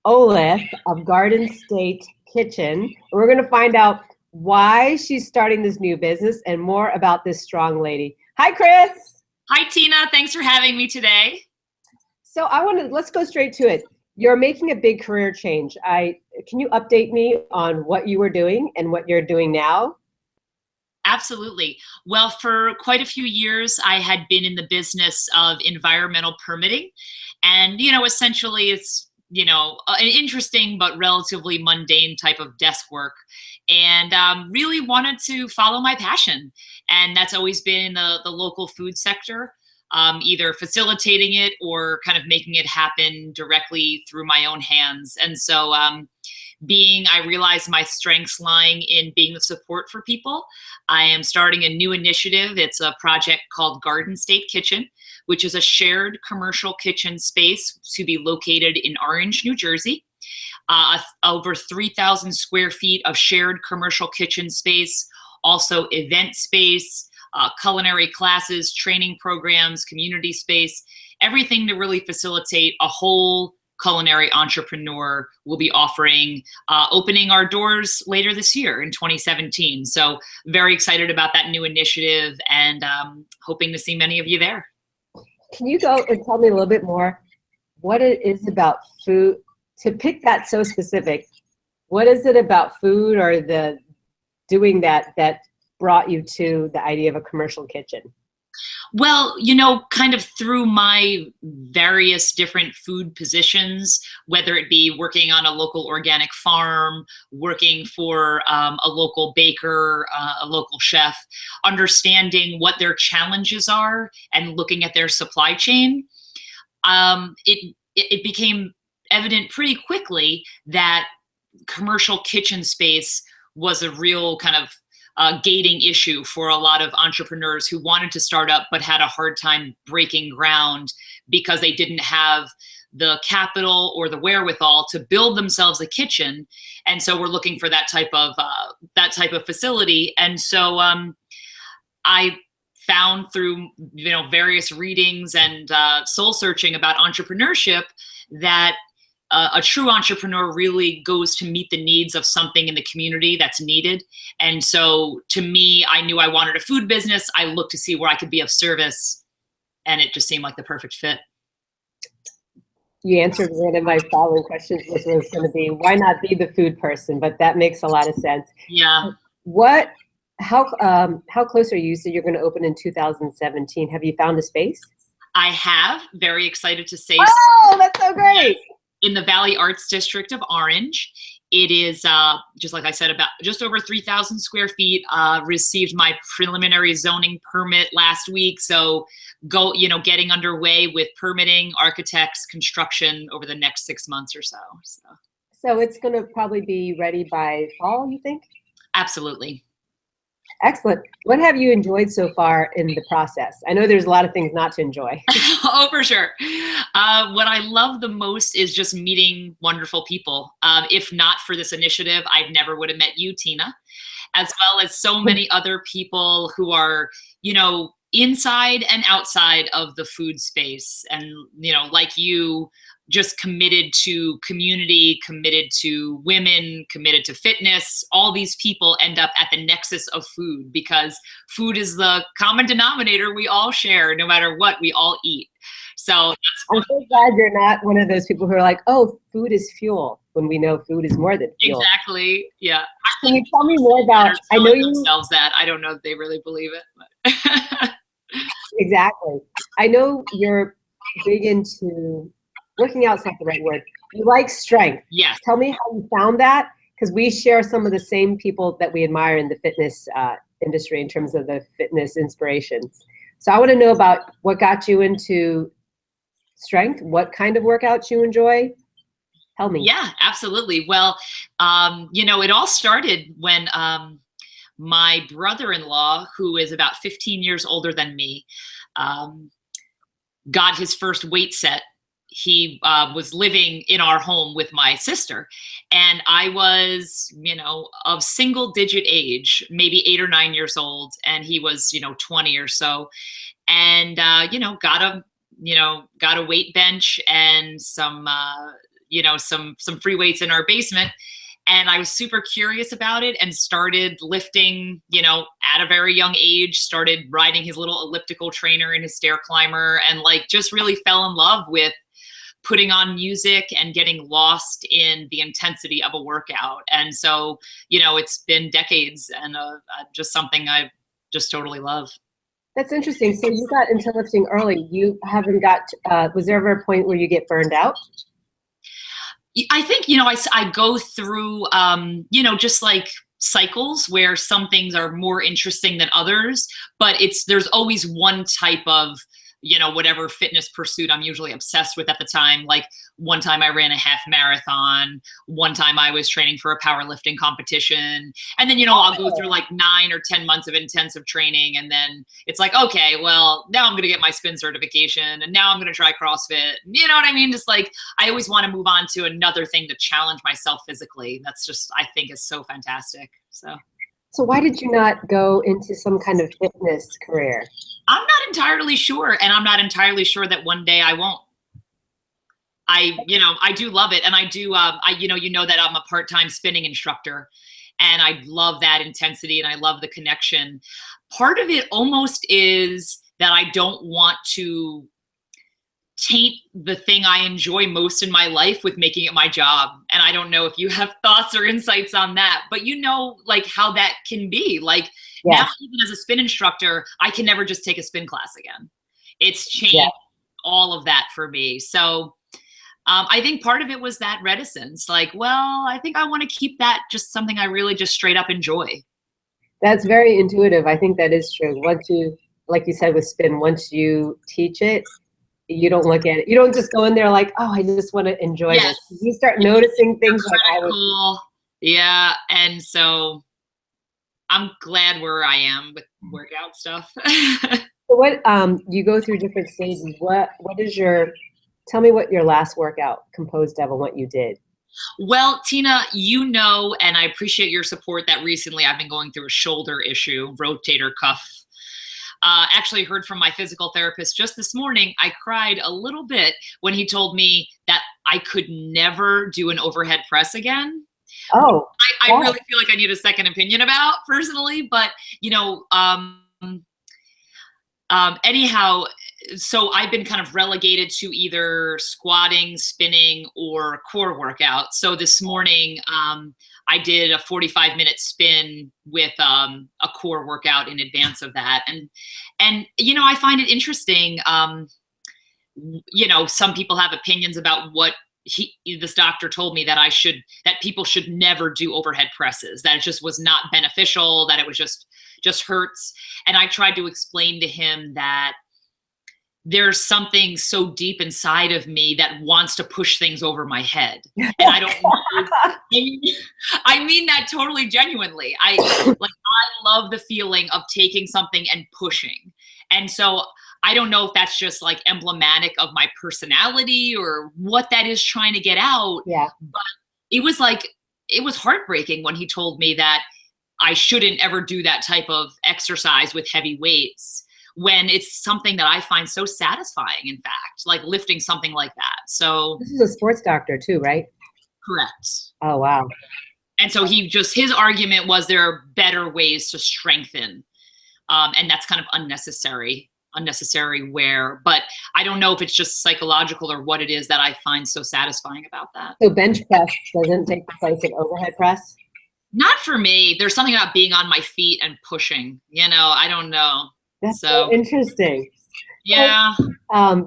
Ohleth of Garden State Kitchen. We're going to find out why she's starting this new business and more about this strong lady. Hi, Kris. Hi, Tina. Thanks for having me today. So let's go straight to it. You're making a big career change. Can you update me on what you were doing and what you're doing now? Absolutely. Well, for quite a few years, I had been in the business of environmental permitting. And, essentially it's, an interesting but relatively mundane type of desk work. And really wanted to follow my passion. And that's always been the local food sector, either facilitating it or kind of making it happen directly through my own hands. And so I realize my strengths lying in being the support for people. I am starting a new initiative. It's a project called Garden State Kitchen, which is a shared commercial kitchen space to be located in Orange, New Jersey. Over 3,000 square feet of shared commercial kitchen space, also event space, culinary classes, training programs, community space, everything to really facilitate a whole culinary entrepreneur. Will be opening our doors later this year in 2017. So very excited about that new initiative and hoping to see many of you there. Can you go and tell me a little bit more what it is about food, to pick that so specific? What is it about food or the doing that brought you to the idea of a commercial kitchen? Well, kind of through my various different food positions, whether it be working on a local organic farm, working for a local baker, a local chef, understanding what their challenges are and looking at their supply chain, it became evident pretty quickly that commercial kitchen space was a real kind of gating issue for a lot of entrepreneurs who wanted to start up but had a hard time breaking ground because they didn't have the capital or the wherewithal to build themselves a kitchen. And so we're looking for that type of facility. And so I found through various readings and soul searching about entrepreneurship that a true entrepreneur really goes to meet the needs of something in the community that's needed. And so to me, I knew I wanted a food business. I looked to see where I could be of service, and it just seemed like the perfect fit. You answered one of my following questions, which was going to be, why not be the food person? But that makes a lot of sense. Yeah. How close are you? So you're going to open in 2017. Have you found a space? I have. Very excited to say. Oh, that's so great. In the Valley Arts District of Orange. It is, just like I said, about just over 3,000 square feet. Received my preliminary zoning permit last week. So getting underway with permitting, architects, construction over the next 6 months or so. So it's going to probably be ready by fall, you think? Absolutely. Excellent. What have you enjoyed so far in the process? I know there's a lot of things not to enjoy. Oh, for sure. What I love the most is just meeting wonderful people. If not for this initiative, I never would have met you, Tina, as well as so many other people who are, inside and outside of the food space. And, like you, just committed to community, committed to women, committed to fitness. All these people end up at the nexus of food because food is the common denominator we all share. No matter what, we all eat. So I'm so glad you're not one of those people who are like, oh, food is fuel, when we know food is more than fuel. Exactly. Yeah. Can you tell me more about, I know you themselves that. I don't know if they really believe it. But Exactly. I know you're big into working out's not the right word. You like strength. Yes. Tell me how you found that, because we share some of the same people that we admire in the fitness industry in terms of the fitness inspirations. So I want to know about what got you into strength, what kind of workouts you enjoy. Tell me. Yeah, absolutely. Well, it all started when my brother-in-law, who is about 15 years older than me, got his first weight set. He was living in our home with my sister, and I was, of single digit age, maybe 8 or 9 years old, and he was, 20 or so, and got a weight bench and some some free weights in our basement. And I was super curious about it and started lifting, at a very young age, started riding his little elliptical trainer and his stair climber, and like just really fell in love with putting on music and getting lost in the intensity of a workout. And so, it's been decades, and just something I just totally love. That's interesting. So you got into lifting early. You haven't was there ever a point where you get burned out? I think, I go through, just like cycles where some things are more interesting than others, but there's always one type of, whatever fitness pursuit I'm usually obsessed with at the time. Like one time I ran a half marathon, one time I was training for a powerlifting competition. And then, I'll go through like 9 or 10 months of intensive training. And then it's like, okay, well, now I'm going to get my spin certification, and now I'm going to try CrossFit. You know what I mean? Just like, I always want to move on to another thing to challenge myself physically. That's just, I think, is so fantastic. So why did you not go into some kind of fitness career? I'm not entirely sure. And I'm not entirely sure that one day I won't. I do love it. And I do, that I'm a part-time spinning instructor, and I love that intensity and I love the connection. Part of it almost is that I don't want to taint the thing I enjoy most in my life with making it my job. And I don't know if you have thoughts or insights on that, but like how that can be. Like now, even as a spin instructor, I can never just take a spin class again. It's changed all of that for me. So I think part of it was that reticence. Like, well, I think I want to keep that just something I really just straight up enjoy. That's very intuitive. I think that is true. Once you, like you said with spin, once you teach it, you don't look at it. You don't just go in there like, oh, I just want to enjoy this. You start noticing things like Yeah. And so I'm glad where I am with workout stuff. So what, you go through different stages. Tell me what your last workout composed of and what you did. Well, Tina, and I appreciate your support, that recently I've been going through a shoulder issue, rotator cuff. Actually heard from my physical therapist just this morning. I cried a little bit when he told me that I could never do an overhead press again. Oh, I really feel like I need a second opinion about personally, but anyhow, so I've been kind of relegated to either squatting, spinning, or core workout. So this morning, I did a 45-minute spin with a core workout in advance of that. And I find it interesting. Some people have opinions about what this doctor told me, that people should never do overhead presses, that it just was not beneficial, that it was just hurts. And I tried to explain to him that there's something so deep inside of me that wants to push things over my head. And I don't I mean that totally genuinely. I love the feeling of taking something and pushing. And so I don't know if that's just like emblematic of my personality or what that is trying to get out. Yeah. But it was heartbreaking when he told me that I shouldn't ever do that type of exercise with heavy weights, when it's something that I find so satisfying, in fact, like lifting something like that. So this is a sports doctor too, right? Correct. Oh, wow. And so his argument was there are better ways to strengthen. And that's kind of unnecessary wear. But I don't know if it's just psychological or what it is that I find so satisfying about that. So bench press doesn't take the place of overhead press? Not for me. There's something about being on my feet and pushing, I don't know. That's so interesting. Yeah.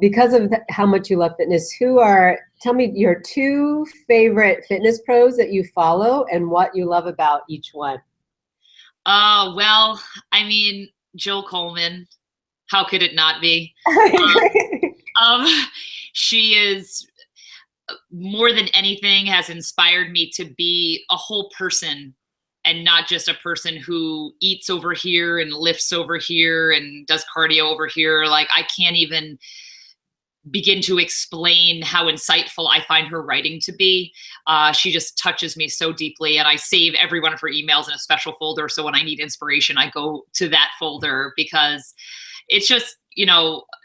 Because of how much you love fitness, tell me your 2 favorite fitness pros that you follow and what you love about each one. Well, I mean, Jill Coleman, how could it not be? She is, more than anything, has inspired me to be a whole person, and not just a person who eats over here and lifts over here and does cardio over here. Like, I can't even begin to explain how insightful I find her writing to be. She just touches me so deeply, and I save every one of her emails in a special folder. So when I need inspiration, I go to that folder, because it's just,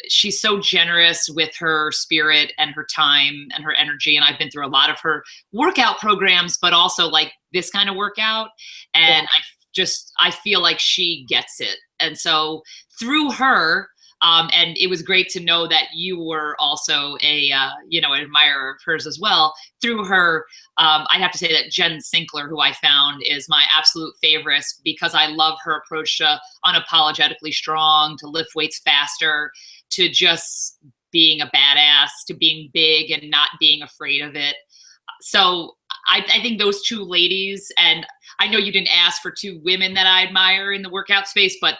she's so generous with her spirit and her time and her energy. And I've been through a lot of her workout programs, but also like this kind of workout. And I feel like she gets it. And so through her, and it was great to know that you were also a, an admirer of hers as well. Through her, I'd have to say that Jen Sinkler, who I found is my absolute favorite, because I love her approach to unapologetically strong, to lift weights faster, to just being a badass, to being big and not being afraid of it. So I think those two ladies, and I know you didn't ask for two women that I admire in the workout space, but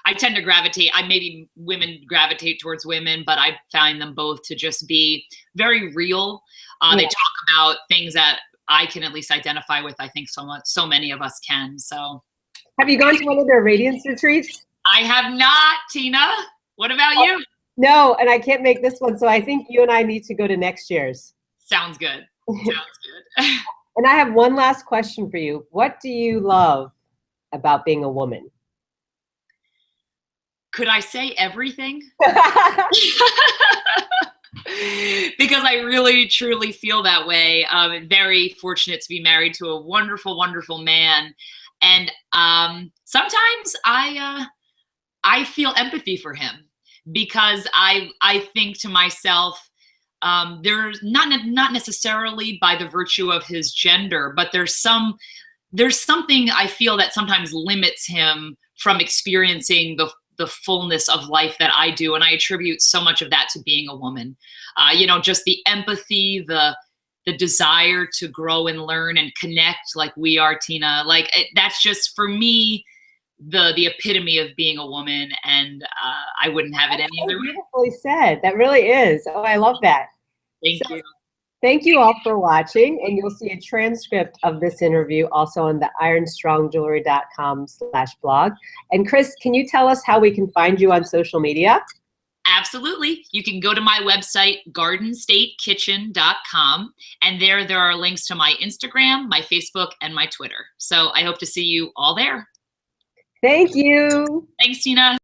I tend to gravitate, maybe women gravitate towards women, but I find them both to just be very real. They talk about things that I can at least identify with. I think so many of us can. So, have you gone to one of their Radiance retreats? I have not, Tina. What about you? No, and I can't make this one, so I think you and I need to go to next year's. Sounds good. Sounds good. And I have one last question for you. What do you love about being a woman? Could I say everything? Because I really, truly feel that way. I'm very fortunate to be married to a wonderful, wonderful man. And sometimes I feel empathy for him, because I think to myself, there's not necessarily by the virtue of his gender, but there's something I feel that sometimes limits him from experiencing the fullness of life that I do. And I attribute so much of that to being a woman. Just the empathy, the desire to grow and learn and connect like we are, Tina. That's just, for me, the epitome of being a woman. And I wouldn't have it any other way. Beautifully said. That really is. Oh, I love that. Thank you. Thank you all for watching, and you'll see a transcript of this interview also on the ironstrongjewelry.com/blog. And Kris, can you tell us how we can find you on social media? Absolutely. You can go to my website, gardenstatekitchen.com, and there are links to my Instagram, my Facebook, and my Twitter. So I hope to see you all there. Thank you. Thanks, Tina.